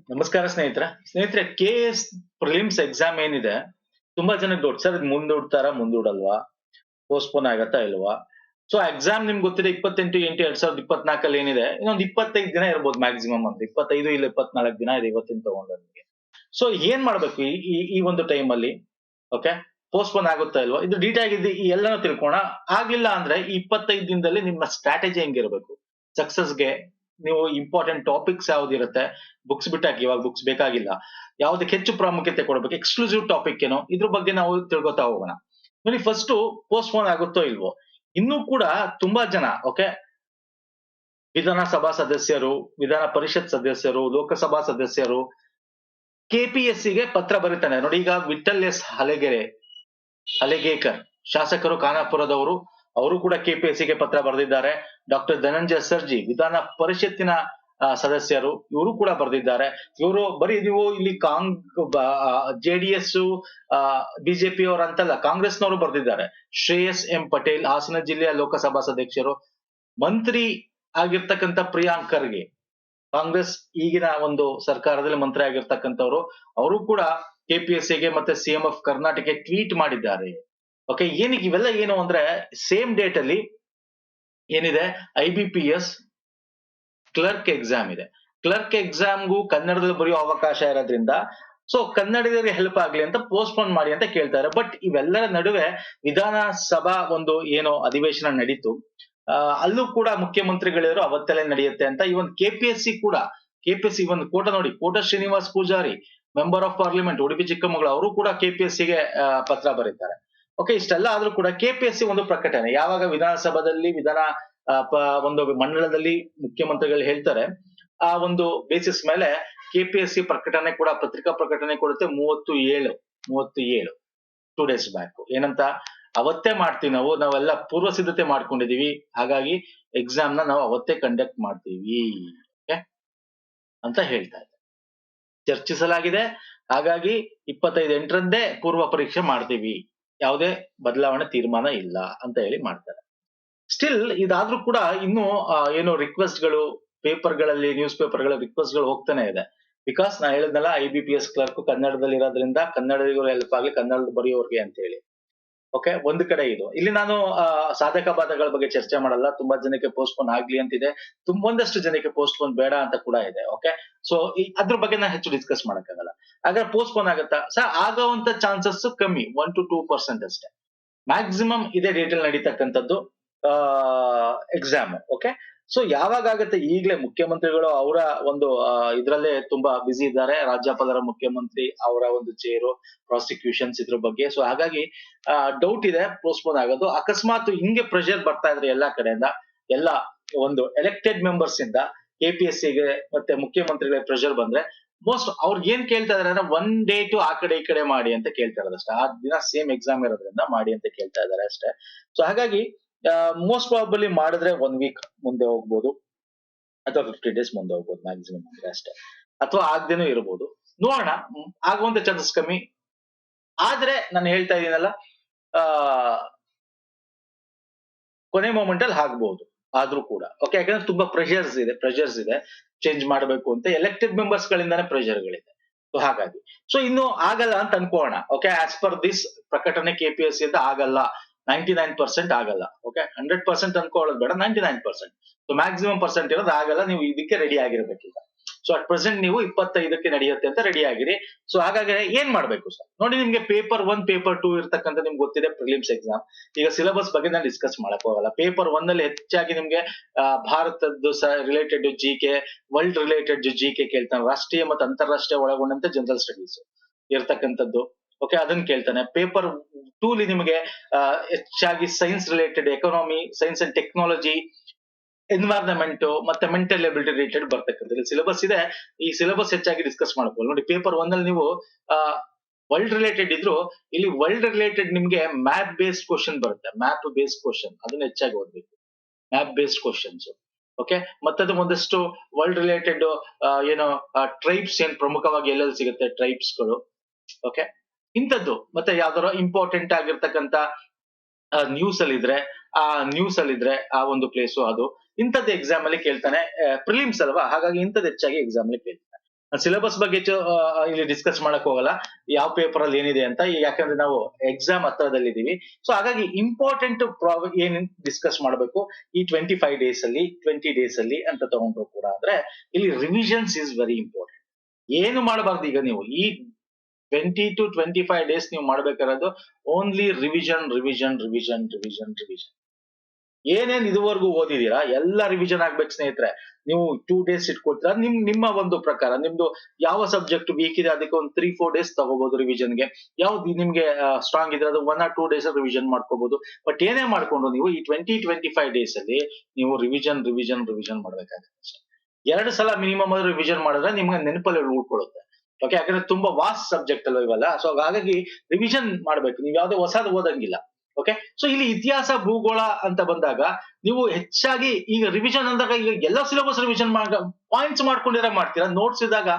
ನಮಸ್ಕಾರ ಸ್ನೇಹಿತರೆ K S prelims exam ಏನಿದೆ ತುಂಬಾ ಜನಕ್ಕೆ ಡೌಟ್ ಸರ್ ಮುಂದೂಡಲ್ವಾ ಪೋಸ್ಟ್ಪೋನ್ ಆಗತ್ತಾ ಇಲ್ವಾ. ಸೊ ಎಕ್ಸಾಮ್ ನಿಮ್ಗೆ ಗೊತ್ತಿದೆ 28/8/2024 ಏನಿದೆ ಇನ್ನೊಂದು 25 ದಿನ ಇರ್ಬೋದು ಮ್ಯಾಕ್ಸಿಮಮ್ ಅಂತ 25 ಇಲ್ಲ 24 ದಿನ ಇದೆ ಇವತ್ತಿನ ತಗೊಂಡ್ರೆ. ಸೊ ಏನ್ ಮಾಡ್ಬೇಕು ಈ ಒಂದು ಟೈಮ್ ಅಲ್ಲಿ. ಓಕೆ, ಪೋಸ್ಟ್ಪೋನ್ ಆಗುತ್ತಾ ಇಲ್ವಾ ಇದು ಡೀಟೇಲ್ ಆಗಿದೆ ಈ ಎಲ್ಲಾನು ತಿಳ್ಕೋಣ. ಆಗ್ಲಿಲ್ಲ ಅಂದ್ರೆ ಈ 25 ದಿನದಲ್ಲಿ ನಿಮ್ಮ ಸ್ಟ್ರಾಟಜಿ ಹೆಂಗಿರ್ಬೇಕು ಸಕ್ಸಸ್ಗೆ. ನೀವು ಇಂಪಾರ್ಟೆಂಟ್ ಟಾಪಿಕ್ಸ್ ಯಾವ್ದಿರುತ್ತೆ ಬುಕ್ಸ್ ಬಿಟ್ಟಾಕಿ, ಇವಾಗ ಬುಕ್ಸ್ ಬೇಕಾಗಿಲ್ಲ. ಯಾವ್ದಕ್ಕೆ ಹೆಚ್ಚು ಪ್ರಾಮುಖ್ಯತೆ ಕೊಡ್ಬೇಕು, ಎಕ್ಸ್ಕ್ಲೂಸಿವ್ ಟಾಪಿಕ್ ಏನೋ ಇದ್ರ ಬಗ್ಗೆ ನಾವು ತಿಳ್ಕೊತಾ ಹೋಗೋಣ. ನೋಡಿ, ಫಸ್ಟ್ ಪೋಸ್ಟ್ಪೋನ್ ಆಗುತ್ತೋ ಇಲ್ವೋ. ಇನ್ನೂ ಕೂಡ ತುಂಬಾ ಜನ ಓಕೆ ವಿಧಾನಸಭಾ ಸದಸ್ಯರು, ವಿಧಾನ ಪರಿಷತ್ ಸದಸ್ಯರು, ಲೋಕಸಭಾ ಸದಸ್ಯರು ಕೆಪಿಎಸ್ಸಿಗೆ ಪತ್ರ ಬರೀತಾನೆ. ನೋಡಿ, ಈಗ ವಿಠಲ್ ಎಸ್ ಹಲೆಗೇಕರ್ ಶಾಸಕರು ಖಾನಾಪುರದವರು, ಅವರು ಕೂಡ ಕೆಪಿಎಸ್ಸಿಗೆ ಪತ್ರ ಬರೆದಿದ್ದಾರೆ. ಡಾಕ್ಟರ್ ಧನಂಜಯ ಸರ್ಜಿ ವಿಧಾನ ಪರಿಷತ್ತಿನ ಸದಸ್ಯರು, ಇವರು ಕೂಡ ಬರೆದಿದ್ದಾರೆ. ಇವರು ಬರೀ ನೀವು ಇಲ್ಲಿ ಜೆಡಿಎಸ್ ಬಿಜೆಪಿ ಅವರಂತಲ್ಲ, ಕಾಂಗ್ರೆಸ್ನವರು ಬರೆದಿದ್ದಾರೆ. ಶ್ರೇಯಸ್ ಎಂ ಪಟೇಲ್ ಹಾಸನ ಜಿಲ್ಲೆಯ ಲೋಕಸಭಾ ಸದಸ್ಯರು, ಮಂತ್ರಿ ಆಗಿರ್ತಕ್ಕಂಥ ಪ್ರಿಯಾಂಕ್ ಖರ್ಗೆ ಕಾಂಗ್ರೆಸ್ ಈಗಿನ ಒಂದು ಸರ್ಕಾರದಲ್ಲಿ ಮಂತ್ರಿ ಆಗಿರ್ತಕ್ಕಂಥವ್ರು, ಅವರು ಕೂಡ ಕೆಪಿಎಸ್ಸಿಗೆ ಮತ್ತೆ ಸಿಎಂ ಆಫ್ ಕರ್ನಾಟಕ ಟ್ವೀಟ್ ಮಾಡಿದ್ದಾರೆ. ಓಕೆ, ಏನಕ್ಕೆ ಇವೆಲ್ಲ ಏನು ಅಂದ್ರೆ ಸೇಮ್ ಡೇಟ್ ಅಲ್ಲಿ ಏನಿದೆ IBPS ಕ್ಲರ್ಕ್ ಎಕ್ಸಾಮ್ ಇದೆ. ಕ್ಲರ್ಕ್ ಎಕ್ಸಾಮ್ಗೂ ಕನ್ನಡದಲ್ಲಿ ಬರೆಯೋ ಅವಕಾಶ ಇರೋದ್ರಿಂದ ಸೊ ಕನ್ನಡಿಗರಿಗೆ ಹೆಲ್ಪ್ ಆಗ್ಲಿ ಅಂತ ಪೋಸ್ಟ್ಪೋನ್ ಮಾಡಿ ಅಂತ ಕೇಳ್ತಾರೆ. ಬಟ್ ಇವೆಲ್ಲರ ನಡುವೆ ವಿಧಾನಸಭಾ ಒಂದು ಏನೋ ಅಧಿವೇಶನ ನಡೀತು, ಅಲ್ಲೂ ಕೂಡ ಮುಖ್ಯಮಂತ್ರಿಗಳಿರೋ ಅವತ್ತೆಲ್ಲ ನಡೆಯುತ್ತೆ ಅಂತ even KPSC even Kota Srinivas Poojari member of parliament Udupi Chikkamagaluru, ಅವರು ಕೂಡ ಕೆಪಿಎಸ್ಸಿಗೆ ಪತ್ರ ಬರೀತಾರೆ. ಓಕೆ, ಇಷ್ಟೆಲ್ಲ ಆದ್ರೂ ಕೂಡ ಕೆಪಿಎಸ್ಸಿ ಒಂದು ಪ್ರಕಟಣೆ ಯಾವಾಗ ವಿಧಾನಸಭಾದಲ್ಲಿ ಒಂದು ಮಂಡಲದಲ್ಲಿ ಮುಖ್ಯಮಂತ್ರಿಗಳು ಹೇಳ್ತಾರೆ, ಆ ಒಂದು ಬೇಸಿಸ್ ಮೇಲೆ ಕೆಪಿಎಸ್ಸಿ ಪ್ರಕಟಣೆ ಕೂಡ ಪತ್ರಿಕಾ ಪ್ರಕಟಣೆ ಕೊಡುತ್ತೆ 37 2 ಡೇಸ್ ಬ್ಯಾಕ್. ಏನಂತ, ಅವತ್ತೇ ಮಾಡ್ತೀವಿ ನಾವೆಲ್ಲ ಪೂರ್ವ ಸಿದ್ಧತೆ ಮಾಡ್ಕೊಂಡಿದೀವಿ, ಹಾಗಾಗಿ ಎಕ್ಸಾಮ್ ನಾವು ಅವತ್ತೇ ಕಂಡಕ್ಟ್ ಮಾಡ್ತೀವಿ ಅಂತ ಹೇಳ್ತಾ ಇದ್ದಾರೆ. ಚರ್ಚಿಸಲಾಗಿದೆ, ಹಾಗಾಗಿ 25/8ರಂದೇ ಪೂರ್ವ ಪರೀಕ್ಷೆ ಮಾಡ್ತೀವಿ, ಯಾವುದೇ ಬದಲಾವಣೆ ತೀರ್ಮಾನ ಇಲ್ಲ ಅಂತ ಹೇಳಿ ಮಾಡ್ತಾರೆ. ಸ್ಟಿಲ್ ಇದಾದ್ರೂ ಕೂಡ ಇನ್ನು ಏನೋ ರಿಕ್ವೆಸ್ಟ್ ಗಳು ಪೇಪರ್ಗಳಲ್ಲಿ, ನ್ಯೂಸ್ ಪೇಪರ್ಗಳ ರಿಕ್ವೆಸ್ಟ್ ಗಳು ಹೋಗ್ತಾನೆ ಇದೆ. ಬಿಕಾಸ್ ನಾ ಹೇಳಿದ್ನಲ್ಲ IBPS ಕ್ಲರ್ಕ್ ಕನ್ನಡದಲ್ಲಿ ಇರೋದ್ರಿಂದ ಕನ್ನಡಿಗರು ಹೆಲ್ಪ್ ಆಗ್ಲಿ, ಕನ್ನಡದ ಬರೆಯೋರ್ಗೆ ಅಂತ ಹೇಳಿ. ಓಕೆ, ಒಂದು ಕಡೆ ಇದು. ಇಲ್ಲಿ ನಾನು ಸಾಧಕ ಬಾಧಕಗಳ ಬಗ್ಗೆ ಚರ್ಚೆ ಮಾಡಲ್ಲ. ತುಂಬಾ ಜನಕ್ಕೆ ಪೋಸ್ಟ್ಪೋನ್ ಆಗ್ಲಿ ಅಂತಿದೆ, ಒಂದಷ್ಟು ಜನಕ್ಕೆ ಪೋಸ್ಟ್ಪೋನ್ ಬೇಡ ಅಂತ ಕೂಡ ಇದೆ. ಓಕೆ, ಸೊ ಅದ್ರ ಬಗ್ಗೆ ನಾನು ಹೆಚ್ಚು ಡಿಸ್ಕಸ್ ಮಾಡಕ್ಕಾಗಲ್ಲ. ಹಾಗಾದ್ರೆ ಪೋಸ್ಟ್ಪೋನ್ ಆಗತ್ತಾ ಸರ್? ಆಗೋವಂತ ಚಾನ್ಸಸ್ ಕಮ್ಮಿ, 1 to 2% ಅಷ್ಟೇ. ಮ್ಯಾಕ್ಸಿಮಮ್ ಇದೇ ಡೇಟ್ ಅಲ್ಲಿ ನಡೀತಕ್ಕಂಥದ್ದು ಎಕ್ಸಾಮ್. ಓಕೆ, ಸೊ ಯಾವಾಗ ಆಗುತ್ತೆ, ಈಗಲೇ ಮುಖ್ಯಮಂತ್ರಿಗಳು ಅವರ ಒಂದು ಇದ್ರಲ್ಲೇ ತುಂಬಾ ಬ್ಯುಸಿ ಇದ್ದಾರೆ. ರಾಜ್ಯಪಾಲರ ಮುಖ್ಯಮಂತ್ರಿ ಅವರ ಒಂದು ಚೇರು, ಪ್ರಾಸಿಕ್ಯೂಷನ್ಸ್ ಇದ್ರ ಬಗ್ಗೆ. ಸೊ ಹಾಗಾಗಿ ಡೌಟ್ ಇದೆ ಪೋಸ್ಟ್ಪೋನ್ ಆಗೋದು. ಅಕಸ್ಮಾತ್ ಹಿಂಗೆ ಪ್ರೆಷರ್ ಬರ್ತಾ ಇದ್ರೆ ಎಲ್ಲಾ ಕಡೆಯಿಂದ, ಎಲ್ಲ ಒಂದು ಎಲೆಕ್ಟೆಡ್ ಮೆಂಬರ್ಸ್ ಇಂದ ಕೆಪಿಎಸ್ಸಿಗೆ ಮತ್ತೆ ಮುಖ್ಯಮಂತ್ರಿಗಳಿಗೆ ಪ್ರೆಷರ್ ಬಂದ್ರೆ ಮೋಸ್ಟ್ ಅವ್ರಿಗೆ ಏನ್ ಕೇಳ್ತಾ ಇದಾರೆ ಅಂದ್ರೆ 1 ಡೇಟು ಆ ಕಡೆ ಈ ಕಡೆ ಮಾಡಿ ಅಂತ ಕೇಳ್ತಾ ಇರೋದು ಅಷ್ಟೇ. ಆ ದಿನ ಸೇಮ್ ಎಕ್ಸಾಮ್ ಇರೋದ್ರಿಂದ ಮಾಡಿ ಅಂತ ಕೇಳ್ತಾ ಇದಾರೆ ಅಷ್ಟೇ. ಸೊ ಹಾಗಾಗಿ ಮೋಸ್ಟ್ ಪ್ರಾಬಲಿ ಮಾಡಿದ್ರೆ 1 ವೀಕ್ ಮುಂದೆ ಹೋಗ್ಬೋದು, ಅಥವಾ 50 ಡೇಸ್ ಮುಂದೆ ಹೋಗ್ಬೋದು ಮ್ಯಾಕ್ಸಿಮಮ್ ಅಂದ್ರೆ ಅಷ್ಟೇ. ಅಥವಾ ಆಗದೇನೂ ಇರ್ಬೋದು, ನೋಡೋಣ. ಆಗುವಂತ ಚಾನ್ಸಸ್ ಕಮ್ಮಿ. ಆದ್ರೆ ನಾನು ಹೇಳ್ತಾ ಇದೀನಲ್ಲ, ಕೊನೆ ಮೂಮೆಂಟ್ ಅಲ್ಲಿ ಆಗ್ಬಹುದು ಆದ್ರೂ ಕೂಡ. ಓಕೆ, ಯಾಕಂದ್ರೆ ತುಂಬಾ ಪ್ರೆಷರ್ಸ್ ಇದೆ ಚೇಂಜ್ ಮಾಡಬೇಕು ಅಂತ ಎಲೆಕ್ಟೆಡ್ ಮೆಂಬರ್ಸ್ ಗಳಿಂದಾನೇ ಪ್ರೆಷರ್ಗಳಿದೆ. ಸೊ ಹಾಗಾಗಿ ಸೊ ಇನ್ನು ಆಗಲ್ಲ ಅಂತ ಅನ್ಕೋಣ. ಓಕೆ, ಆಸ್ ಪರ್ ದಿಸ್ ಪ್ರಕಟಣೆ ಕೆಪಿಎಸ್ಸಿ ಅಂತ ಆಗಲ್ಲ, 99% ಆಗಲ್ಲ. ಓಕೆ, 100% ಅನ್ಕೊಳ್ಳೋದು ಬೇಡ, 99%. ಸೊ ಮ್ಯಾಕ್ಸಿಮಮ್ ಪರ್ಸೆಂಟ್ ಇರೋದು ಆಗಲ್ಲ. ನೀವು ಇದಕ್ಕೆ ರೆಡಿ ಆಗಿರ್ಬೇಕೀಗ. ಸೊ ಅಟ್ ಪ್ರೆಸೆಂಟ್ ನೀವು 25ಕ್ಕೆ ನಡೆಯುತ್ತೆ ಅಂತ ರೆಡಿ ಆಗಿರಿ. ಸೊ ಹಾಗಾಗಿ ಏನ್ ಮಾಡ್ಬೇಕು ಸರ್? ನೋಡಿ, ನಿಮ್ಗೆ ಪೇಪರ್ 1 ಪೇಪರ್ 2 ಇರ್ತಕ್ಕಂಥ ನಿಮ್ಗೆ ಗೊತ್ತಿದೆ ಪ್ರಿಲಿಮ್ಸ್ ಎಕ್ಸಾಮ್. ಈಗ ಸಿಲೆಬಸ್ ಬಗ್ಗೆ ನಾನು ಡಿಸ್ಕಸ್ ಮಾಡಕ್ ಹೋಗಲ್ಲ. ಪೇಪರ್ 1 ಅಲ್ಲಿ ಹೆಚ್ಚಾಗಿ ನಿಮ್ಗೆ ಭಾರತದ್ದು related GK, world related GK ಕೇಳ್ತಾನೆ. ರಾಷ್ಟ್ರೀಯ ಮತ್ತು ಅಂತಾರಾಷ್ಟ್ರೀಯ ಒಳಗೊಂಡಂತೆ ಜನರಲ್ ಸ್ಟಡೀಸ್ ಇರ್ತಕ್ಕಂಥದ್ದು. ಓಕೆ, ಅದನ್ನ ಕೇಳ್ತಾನೆ. ಪೇಪರ್ 2 ಅಲ್ಲಿ ನಿಮಗೆ ಹೆಚ್ಚಾಗಿ science related, economy, science and technology, environment ಮತ್ತೆ ಮೆಂಟಲ್ ಎಬಿಲಿಟಿ ರಿಲೇಟೆಡ್ ಬರ್ತಕ್ಕಂಥ ಸಿಲೆಬಸ್ ಇದೆ. ಈ ಸಿಲೆಬಸ್ ಹೆಚ್ಚಾಗಿ ಡಿಸ್ಕಸ್ ಮಾಡ್ಬೋದು. ನೋಡಿ, ಪೇಪರ್ 1 ಅಲ್ಲಿ ನೀವು ವರ್ಲ್ಡ್ ರಿಲೇಟೆಡ್ ಇದ್ರು, ಇಲ್ಲಿ ವರ್ಲ್ಡ್ ರಿಲೇಟೆಡ್ ನಿಮ್ಗೆ ಮ್ಯಾಪ್ ಬೇಸ್ಡ್ ಕ್ವಶನ್ ಬರುತ್ತೆ. ಮ್ಯಾಪ್ ಬೇಸ್ಡ್ ಕ್ವಶನ್ ಅದನ್ನ ಹೆಚ್ಚಾಗಿ ಓದ್ಬೇಕು, ಮ್ಯಾಪ್ ಬೇಸ್ಡ್ ಕ್ವಶನ್ಸ್. ಓಕೆ, ಮತ್ತದು ಒಂದಷ್ಟು ವರ್ಲ್ಡ್ ರಿಲೇಟೆಡ್ ಏನೋ ಟ್ರೈಬ್ಸ್ ಏನ್ ಪ್ರಮುಖವಾಗಿ ಎಲ್ಲೆಲ್ಲಿ ಸಿಗುತ್ತೆ ಟ್ರೈಬ್ಸ್ ಗಳು. ಓಕೆ, ಇಂಥದ್ದು ಮತ್ತೆ ಯಾವ್ದಾರ ಇಂಪಾರ್ಟೆಂಟ್ ಆಗಿರ್ತಕ್ಕಂಥ ನ್ಯೂಸ್ ಅಲ್ಲಿ ಇದ್ರೆ ಆ ಒಂದು ಪ್ಲೇಸು, ಅದು ಇಂಥದ್ದು ಎಕ್ಸಾಮ್ ಅಲ್ಲಿ ಕೇಳ್ತಾನೆ. ಪ್ರಿಲಿಮ್ಸ್ ಅಲ್ವಾ, ಹಾಗಾಗಿ ಇಂಥದ್ದು ಹೆಚ್ಚಾಗಿ ಎಕ್ಸಾಮ್ ಅಲ್ಲಿ ಕೇಳ್ತಾನೆ. ಸಿಲೆಬಸ್ ಬಗ್ಗೆ ಇಲ್ಲಿ ಡಿಸ್ಕಸ್ ಮಾಡಕ್ ಹೋಗಲ್ಲ, ಯಾವ ಪೇಪರ್ ಅಲ್ಲಿ ಏನಿದೆ ಅಂತ, ಯಾಕಂದ್ರೆ ನಾವು ಎಕ್ಸಾಮ್ ಹತ್ರದಲ್ಲಿದ್ದೀವಿ. ಸೊ ಹಾಗಾಗಿ ಇಂಪಾರ್ಟೆಂಟ್ ಏನ್ ಡಿಸ್ಕಸ್ ಮಾಡಬೇಕು ಈ 25 ಡೇಸ್ ಅಲ್ಲಿ 20 ಡೇಸ್ ಅಲ್ಲಿ ಅಂತ ತಗೊಂಡ್ರು ಕೂಡ ಅಂದ್ರೆ ಇಲ್ಲಿ ರಿವಿಷನ್ಸ್ ಇಸ್ ವೆರಿ ಇಂಪಾರ್ಟೆಂಟ್. ಏನು ಮಾಡಬಾರ್ದು ಈಗ ನೀವು ಈ 20 to 25 ಡೇಸ್ ನೀವು ಮಾಡ್ಬೇಕಾಗಿರೋದು only revision revision revision revision revision. ಏನೇನ್ ಇದುವರೆಗೂ ಓದಿದೀರಾ ಎಲ್ಲ ರಿವಿಷನ್ ಆಗ್ಬೇಕು ಸ್ನೇಹಿತರೆ. ನೀವು 2 ಡೇಸ್ ಇಟ್ಕೊಳ್ತೀರಾ, ನಿಮ್ಮ ಒಂದು ಪ್ರಕಾರ ನಿಮ್ದು ಯಾವ ಸಬ್ಜೆಕ್ಟ್ ವೀಕ್ ಇದೆ ಅದಕ್ಕೆ ಒಂದು 3-4 ಡೇಸ್ ತಗೋಬಹುದು ರಿವಿಷನ್ಗೆ. ಯಾವ್ದು ನಿಮ್ಗೆ ಸ್ಟ್ರಾಂಗ್ ಇದ್ರೆ ಅದು 1 or 2 ಡೇಸ್ ರಿವಿಷನ್ ಮಾಡ್ಕೋಬಹುದು. ಬಟ್ ಏನೇ ಮಾಡ್ಕೊಂಡು ನೀವು ಈ 20-25 ಡೇಸ್ ಅಲ್ಲಿ ನೀವು ರಿವಿಷನ್ ರಿವಿಷನ್ ರಿವಿಷನ್ ಮಾಡ್ಬೇಕಾಗುತ್ತೆ. 2 ಸಲ ಮಿನಿಮಮ್ ರಿವಿಷನ್ ಮಾಡಿದ್ರೆ ನಿಮ್ಗೆ ನೆನಪಲ್ಲಿ ಉಳ್ಕೊಳ್ಳುತ್ತೆ. ಓಕೆ, ಯಾಕಂದ್ರೆ ತುಂಬಾ ವಾಸ್ಟ್ ಸಬ್ಜೆಕ್ಟ್ ಅಲ್ವ ಇವೆಲ್ಲ. ಸೊ ಹಾಗಾಗಿ ರಿವಿಷನ್ ಮಾಡ್ಬೇಕು, ನೀವು ಯಾವ್ದೇ ಹೊಸದು ಓದಂಗಿಲ್ಲ. ಓಕೆ, ಸೊ ಇಲ್ಲಿ ಇತಿಹಾಸ ಭೂಗೋಳ ಅಂತ ಬಂದಾಗ ನೀವು ಹೆಚ್ಚಾಗಿ ಈಗ ರಿವಿಷನ್ ಅಂದಾಗ ಈಗ ಎಲ್ಲ ಸಿಲೆಬಸ್ ರಿವಿಷನ್ ಪಾಯಿಂಟ್ಸ್ ಮಾಡ್ಕೊಂಡಿರೋ ಮಾಡ್ತೀರಾ. ನೋಟ್ಸ್ ಇದ್ದಾಗ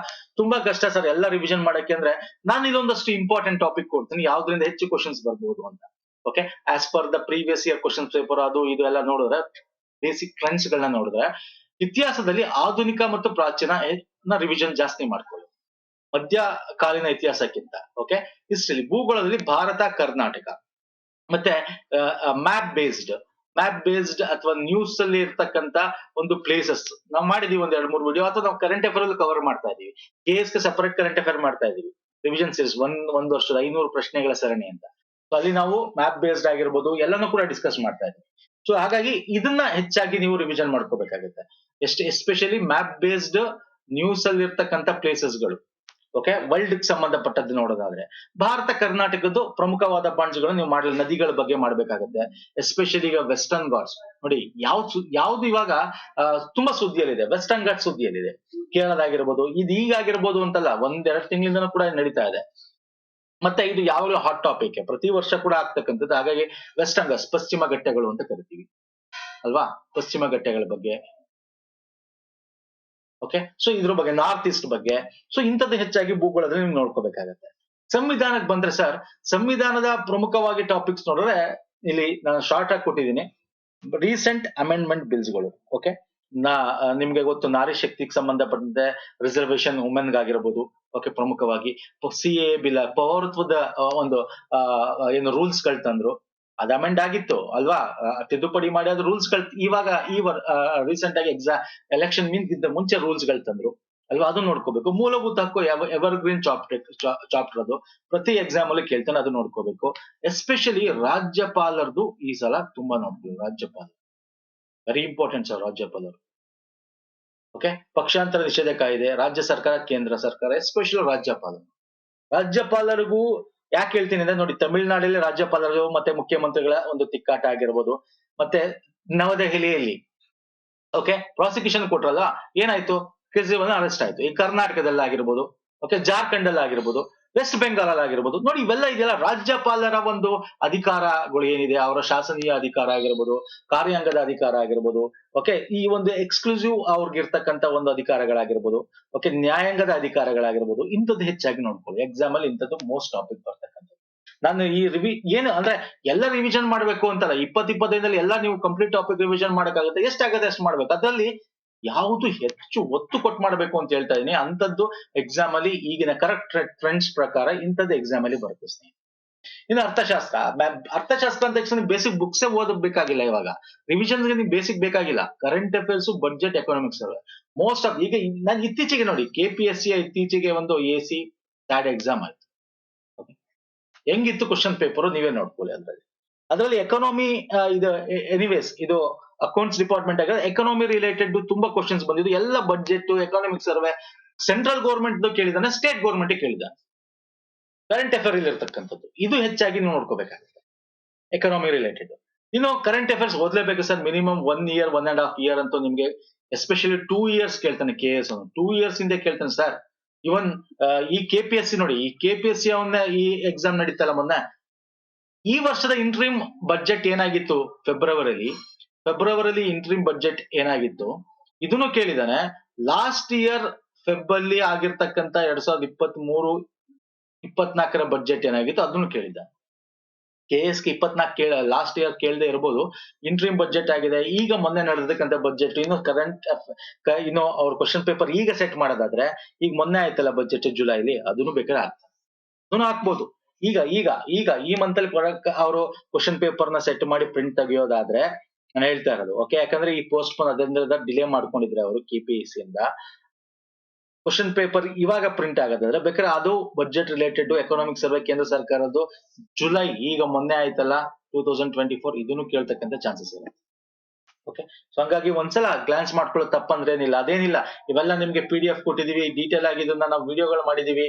ತುಂಬಾ ಕಷ್ಟ ಸರ್ ಎಲ್ಲ ರಿವಿಷನ್ ಮಾಡಕ್ಕೆ. ಅಂದ್ರೆ ನಾನು ಇದೊಂದಷ್ಟು ಇಂಪಾರ್ಟೆಂಟ್ ಟಾಪಿಕ್ ಕೊಡ್ತೀನಿ ಯಾವ್ದ್ರಿಂದ ಹೆಚ್ಚು ಕ್ವಶನ್ಸ್ ಬರ್ಬೋದು ಅಂತ. Okay, as per the previous year question paper ಅದು ಇದು ಎಲ್ಲ ನೋಡಿದ್ರೆ, ಬೇಸಿಕ್ ಟ್ರೆಂಡ್ಸ್ ಗಳನ್ನ ನೋಡಿದ್ರೆ ಇತಿಹಾಸದಲ್ಲಿ ಆಧುನಿಕ ಮತ್ತು ಪ್ರಾಚೀನ ರಿವಿಷನ್ ಜಾಸ್ತಿ ಮಾಡ್ಕೊಳ್ಳಿ ಮಧ್ಯಕಾಲೀನ ಇತಿಹಾಸಕ್ಕಿಂತ. ಓಕೆ, ಹಿಸ್ಟ್ರಿ ಭೂಗೋಳದಲ್ಲಿ ಭಾರತ ಕರ್ನಾಟಕ ಮತ್ತೆ ಮ್ಯಾಪ್ ಬೇಸ್ಡ್ ಅಥವಾ ನ್ಯೂಸ್ ಅಲ್ಲಿ ಇರ್ತಕ್ಕಂತ ಒಂದು ಪ್ಲೇಸಸ್ ನಾವು ಮಾಡಿದೀವಿ 1-2-3 ವಿಡಿಯೋ, ಅಥವಾ ನಾವು ಕರೆಂಟ್ ಅಫೇರ್ ಅಲ್ಲಿ ಕವರ್ ಮಾಡ್ತಾ ಇದೀವಿ. KS ಗೆ ಸಪರೇಟ್ ಕರೆಂಟ್ ಅಫೇರ್ ಮಾಡ್ತಾ ಇದೀವಿ. ರಿವಿಷನ್ ಸೀರೀಸ್ ಒಂದು ವರ್ಷದ 500 ಪ್ರಶ್ನೆಗಳ ಸರಣಿ ಅಂತ. ಸೊ ಅಲ್ಲಿ ನಾವು ಮ್ಯಾಪ್ ಬೇಸ್ಡ್ ಆಗಿರ್ಬೋದು ಎಲ್ಲಾನು ಕೂಡ ಡಿಸ್ಕಸ್ ಮಾಡ್ತಾ ಇದೀವಿ. ಸೊ ಹಾಗಾಗಿ ಇದನ್ನ ಹೆಚ್ಚಾಗಿ ನೀವು ರಿವಿಷನ್ ಮಾಡ್ಕೋಬೇಕಾಗುತ್ತೆ. ಎಸ್ಪೆಷಲಿ ಮ್ಯಾಪ್ ಬೇಸ್ಡ್ ನ್ಯೂಸ್ ಅಲ್ಲಿ ಇರ್ತಕ್ಕಂಥ ಪ್ಲೇಸಸ್ಗಳು. ಓಕೆ, ವರ್ಲ್ಡ್ ಸಂಬಂಧಪಟ್ಟದ್ದು ನೋಡೋದಾದ್ರೆ ಭಾರತ ಕರ್ನಾಟಕದ್ದು ಪ್ರಮುಖವಾದ ಪಾಯಿಂಟ್ಸ್ ಗಳು ನೀವು ಮಾಡಲಿ. ನದಿಗಳ ಬಗ್ಗೆ ಮಾಡ್ಬೇಕಾಗುತ್ತೆ, ಎಸ್ಪೆಷಲಿ ಈಗ ವೆಸ್ಟರ್ನ್ ಘಾಟ್ಸ್ ನೋಡಿ. ಯಾವ್ದು ಇವಾಗ ತುಂಬಾ ಸುದ್ದಿಯಲ್ಲಿದೆ, ವೆಸ್ಟರ್ನ್ ಘಾಟ್ ಸುದ್ದಿಯಲ್ಲಿದೆ. ಕೇರಳದಾಗಿರ್ಬೋದು, ಇದು ಈಗಾಗಿರ್ಬೋದು ಅಂತಲ್ಲ, 1-2 ತಿಂಗಳಿಂದನೂ ಕೂಡ ನಡೀತಾ ಇದೆ. ಮತ್ತೆ ಇದು ಯಾವಾಗಲೂ ಹಾಟ್ ಟಾಪಿಕ್, ಪ್ರತಿ ವರ್ಷ ಕೂಡ ಆಗ್ತಕ್ಕಂಥದ್ದು. ಹಾಗಾಗಿ ವೆಸ್ಟರ್ನ್ ಘಾಟ್ಸ್ ಪಶ್ಚಿಮ ಘಟ್ಟಗಳು ಅಂತ ಕರಿತೀವಿ ಅಲ್ವಾ, ಪಶ್ಚಿಮ ಘಟ್ಟಗಳ ಬಗ್ಗೆ. ಓಕೆ, ಸೊ ಇದ್ರ ಬಗ್ಗೆ ನಾರ್ತ್ ಈಸ್ಟ್ ಬಗ್ಗೆ. ಸೊ ಇಂಥದ್ದು ಹೆಚ್ಚಾಗಿ ಭೂಗೋಳದಲ್ಲಿ ನೀವು ನೋಡ್ಕೋಬೇಕಾಗತ್ತೆ. ಸಂವಿಧಾನಕ್ಕೆ ಬಂದ್ರೆ ಸರ್, ಸಂವಿಧಾನದ ಪ್ರಮುಖವಾಗಿ ಟಾಪಿಕ್ಸ್ ನೋಡಿದ್ರೆ ಇಲ್ಲಿ ನಾನು ಶಾರ್ಟ್ ಆಗಿ ಕೊಟ್ಟಿದ್ದೀನಿ. Recent amendment ಬಿಲ್ಸ್ಗಳು. ಓಕೆ, ನಿಮ್ಗೆ ಗೊತ್ತು ನಾರಿ ಶಕ್ತಿಗೆ ಸಂಬಂಧಪಟ್ಟಂತೆ ರಿಸರ್ವೇಶನ್ ವುಮೆನ್ ಗಾಗಿರ್ಬೋದು. ಓಕೆ, ಪ್ರಮುಖವಾಗಿ CAA ಬಿಲ್, ಪೌರತ್ವದ ಒಂದು ಏನು ರೂಲ್ಸ್ ಗಳು ತಂದ್ರು, ಅದು ಅಮೆಂಡ್ ಆಗಿತ್ತು ಅಲ್ವಾ, ತಿದ್ದುಪಡಿ ಮಾಡಿ ಅದು ರೂಲ್ಸ್ ಗಳು ಇವಾಗ ರೀಸೆಂಟ್ ಆಗಿ ಎಲೆಕ್ಷನ್ ಮುಂಚೆ ರೂಲ್ಸ್ ಗಳು ತಂದ್ರು ಅಲ್ವಾ, ಅದು ನೋಡ್ಕೋಬೇಕು. ಮೂಲಭೂತ ಹಕ್ಕು ಎವರ್ ಗ್ರೀನ್ ಚಾಪ್ಟರ್ ಅದು ಪ್ರತಿ ಎಕ್ಸಾಮ್ ಅಲ್ಲಿ ಕೇಳ್ತಾನೆ, ಅದು ನೋಡ್ಕೋಬೇಕು. ಎಸ್ಪೆಷಲಿ ರಾಜ್ಯಪಾಲರದು ಈ ಸಲ ತುಂಬಾ ನೋಡ್ತೀವಿ. ರಾಜ್ಯಪಾಲ ವೆರಿ ಇಂಪಾರ್ಟೆಂಟ್ ಸರ್, ರಾಜ್ಯಪಾಲರು. ಓಕೆ, ಪಕ್ಷಾಂತರ ನಿಷೇಧ ಕಾಯ್ದೆ, ರಾಜ್ಯ ಸರ್ಕಾರ ಕೇಂದ್ರ ಸರ್ಕಾರ, ಎಸ್ಪೆಷಲಿ ರಾಜ್ಯಪಾಲರಿಗೂ ಯಾಕೆ ಹೇಳ್ತೀನಿ ಅಂದ್ರೆ ನೋಡಿ, ತಮಿಳುನಾಡಲ್ಲಿ ರಾಜ್ಯಪಾಲರು ಮತ್ತೆ ಮುಖ್ಯಮಂತ್ರಿಗಳ ಒಂದು ತಿಕ್ಕಾಟ ಆಗಿರ್ಬೋದು. ಮತ್ತೆ ನವದೆಹಲಿಯಲ್ಲಿ ಓಕೆ ಪ್ರಾಸಿಕ್ಯೂಷನ್ ಕೊಟ್ರಲ್ಲ, ಏನಾಯ್ತು, ಕೇಜ್ರಿವಾಲ್ ಅರೆಸ್ಟ್ ಆಯ್ತು. ಈ ಕರ್ನಾಟಕದಲ್ಲಿ ಆಗಿರ್ಬೋದು, ಓಕೆ ಜಾರ್ಖಂಡ್ ಅಲ್ಲಿ ಆಗಿರ್ಬೋದು, ವೆಸ್ಟ್ ಬೆಂಗಾಲ್ ಅಲ್ಲಿ ಆಗಿರ್ಬೋದು. ನೋಡಿ ಇವೆಲ್ಲ ಇದೆಯಲ್ಲ ರಾಜ್ಯಪಾಲರ ಒಂದು ಅಧಿಕಾರಗಳು ಏನಿದೆ, ಅವರ ಶಾಸನೀಯ ಅಧಿಕಾರ ಆಗಿರ್ಬೋದು, ಕಾರ್ಯಾಂಗದ ಅಧಿಕಾರ ಆಗಿರ್ಬೋದು. ಓಕೆ, ಈ ಒಂದು ಎಕ್ಸ್ಕ್ಲೂಸಿವ್ ಅವ್ರಿಗಿರ್ತಕ್ಕಂಥ ಒಂದು ಅಧಿಕಾರಗಳಾಗಿರ್ಬೋದು. ಓಕೆ, ನ್ಯಾಯಾಂಗದ ಅಧಿಕಾರಗಳಾಗಿರ್ಬೋದು. ಇಂಥದ್ದು ಹೆಚ್ಚಾಗಿ ನೋಡ್ಕೊಳ್ಳಿ. ಎಕ್ಸಾಮ್ ಅಲ್ಲಿ ಇಂಥದ್ದು ಮೋಸ್ಟ್ ಟಾಪಿಕ್ ಬರ್ತಕ್ಕಂಥದ್ದು. ನಾನು ಈ ಏನು ಅಂದ್ರೆ ಎಲ್ಲ ರಿವಿಷನ್ ಮಾಡ್ಬೇಕು ಅಂತಲ್ಲ, 20-25 ಎಲ್ಲ ನೀವು ಕಂಪ್ಲೀಟ್ ಟಾಪಿಕ್ ರಿವಿಷನ್ ಮಾಡಕ್ಕಾಗುತ್ತೆ. ಎಷ್ಟಾಗತ್ತೆ ಅಷ್ಟು ಮಾಡ್ಬೇಕು. ಅದರಲ್ಲಿ ಯಾವುದು ಹೆಚ್ಚು ಒತ್ತು ಕೊಟ್ಟು ಮಾಡ್ಬೇಕು ಅಂತ ಹೇಳ್ತಾ ಇದೀನಿ. ಅಂತದ್ದು ಎಕ್ಸಾಮ್ ಅಲ್ಲಿ ಈಗಿನ ಕರೆಕ್ಟ್ ಟ್ರೆಂಡ್ಸ್ ಪ್ರಕಾರ ಇಂಥದ್ದು ಎಕ್ಸಾಮ್ ಅಲ್ಲಿ ಬರುತ್ತೆ ಸ್ನೇಹಿತರೆ. ಇನ್ನು ಅರ್ಥಶಾಸ್ತ್ರ ಅಂತ ತಕ್ಷಣ ಬೇಸಿಕ್ ಬುಕ್ಸೇ ಓದಬೇಕಾಗಿಲ್ಲ. ಇವಾಗ ರಿವಿಷನ್ಸ್ಗೆ ನೀವು ಬೇಸಿಕ್ ಬೇಕಾಗಿಲ್ಲ. Current affairs, budget, economics most of. ಈಗ ನಾನು ಇತ್ತೀಚೆಗೆ ನೋಡಿ KPSC ಇತ್ತೀಚೆಗೆ ಒಂದು AC ಸ್ಯಾಡ್ ಎಕ್ಸಾಮ್ ಆಯ್ತು. ಹೆಂಗಿತ್ತು ಕ್ವಶನ್ ಪೇಪರ್ ನೀವೇ ನೋಡ್ಕೊಳ್ಳಿ. ಅದರಲ್ಲಿ ಎಕಾನಮಿ ಇದು ಎನಿವೇಸ್ ಇದು ಅಕೌಂಟ್ಸ್ ಡಿಪಾರ್ಟ್ಮೆಂಟ್ ಆಗಿದೆ. ಎಕಾನಮಿ ರಿಲೇಟೆಡ್ ತುಂಬಾ ಕ್ವಶನ್ಸ್ ಬಂದಿದ್ದು. ಎಲ್ಲ budget, economic survey, central government ಕೇಳಿದಾನೆ, ಸ್ಟೇಟ್ ಗೌರ್ಮೆಂಟ್ ಕೇಳಿದಾನೆ. ಕರೆಂಟ್ ಅಫೇರ್ ಇಲ್ಲಿ ಇರ್ತಕ್ಕಂಥದ್ದು ಇದು ಹೆಚ್ಚಾಗಿ ನೀವು ನೋಡ್ಕೋಬೇಕಾಗುತ್ತೆ ಎಕಾನಮಿ ರಿಲೇಟೆಡ್. ಇನ್ನು ಕರೆಂಟ್ ಅಫೇರ್ಸ್ ಓದ್ಲೇಬೇಕು ಸರ್. ಮಿನಿಮಮ್ 1 year 1.5 year ಅಂತೂ ನಿಮ್ಗೆ, ಎಸ್ಪೆಷಲಿ 2 years ಕೇಳ್ತಾನೆ. KS 2 years ಇಂದ ಕೇಳ್ತಾನೆ ಸರ್. ಇವನ್ ಈ KPSC ನೋಡಿ, ಈ KPSC ಈ ಎಕ್ಸಾಮ್ ನಡೀತಲ್ಲ ಮೊನ್ನೆ, ಈ ವರ್ಷದ ಇಂಟ್ರೀಮ್ ಬಡ್ಜೆಟ್ ಏನಾಗಿತ್ತು ಫೆಬ್ರವರಿಲಿ ಇಂಟ್ರೀಮ್ ಬಡ್ಜೆಟ್ ಏನಾಗಿತ್ತು ಇದನ್ನು ಕೇಳಿದಾನೆ. ಲಾಸ್ಟ್ ಇಯರ್ ಫೆಬ್ ಅಲ್ಲಿ ಆಗಿರ್ತಕ್ಕಂಥ 2023-24 ಬಡ್ಜೆಟ್ ಏನಾಗಿತ್ತು ಅದನ್ನು ಕೇಳಿದ್ದಾನೆ. KS ಗೆ 24 ಲಾಸ್ಟ್ ಇಯರ್ ಕೇಳದೆ ಇರ್ಬೋದು. ಇಂಟ್ರಿಮ್ ಬಜೆಟ್ ಆಗಿದೆ, ಈಗ ಮೊನ್ನೆ ನಡೆದಕ್ಕಂತ ಬಜೆಟ್, ಇನ್ನು ಕರೆಂಟ್ ಇನ್ನು ಅವ್ರ ಕ್ವಶನ್ ಪೇಪರ್ ಈಗ ಸೆಟ್ ಮಾಡೋದಾದ್ರೆ, ಈಗ ಮೊನ್ನೆ ಆಯ್ತಲ್ಲ ಬಜೆಟ್ ಜುಲೈಲಿ, ಅದನ್ನು ಬೇಕಾದ್ರೆ ಅದನ್ನು ಹಾಕ್ಬೋದು. ಈಗ ಈಗ ಈಗ ಈ ಮಂತ್ ಅಲ್ಲಿ ಅವರು ಕ್ವಶನ್ ಪೇಪರ್ ನ ಸೆಟ್ ಮಾಡಿ ಪ್ರಿಂಟ್ ತೆಗಿಯೋದಾದ್ರೆ ನಾನು ಹೇಳ್ತಾ ಇರೋದು, ಓಕೆ. ಯಾಕಂದ್ರೆ ಈ ಪೋಸ್ಟ್ ಪೋನ್ ಅದರಿಂದ ಡಿಲೇ ಮಾಡ್ಕೊಂಡಿದ್ರೆ ಅವರು KPSC ಇಂದ, ಕ್ವಶನ್ ಪೇಪರ್ ಇವಾಗ ಪ್ರಿಂಟ್ ಆಗೋದಾದ್ರೆ ಬೇಕಾದ್ರೆ ಅದು ಬಜೆಟ್ ರಿಲೇಟೆಡ್ ಎಕನಾಮಿಕ್ ಸರ್ವೆ ಕೇಂದ್ರ ಸರ್ಕಾರದ್ದು ಜುಲೈ ಈಗ ಮೊನ್ನೆ ಆಯ್ತಲ್ಲ 2024, ಇದನ್ನು ಕೇಳ್ತಕ್ಕಂಥ ಚಾನ್ಸಸ್ ಇದೆ. ಓಕೆ, ಸೊ ಹಂಗಾಗಿ ಒಂದ್ಸಲ ಗ್ಲಾನ್ಸ್ ಮಾಡ್ಕೊಳ್ಳೋದು ತಪ್ಪಂದ್ರೇನಿಲ್ಲ, ಅದೇನಿಲ್ಲ. ಇವೆಲ್ಲ ನಿಮ್ಗೆ PDF ಕೊಟ್ಟಿದೀವಿ, ಡೀಟೇಲ್ ಆಗಿ ಇದನ್ನ ನಾವು ವಿಡಿಯೋಗಳು ಮಾಡಿದೀವಿ,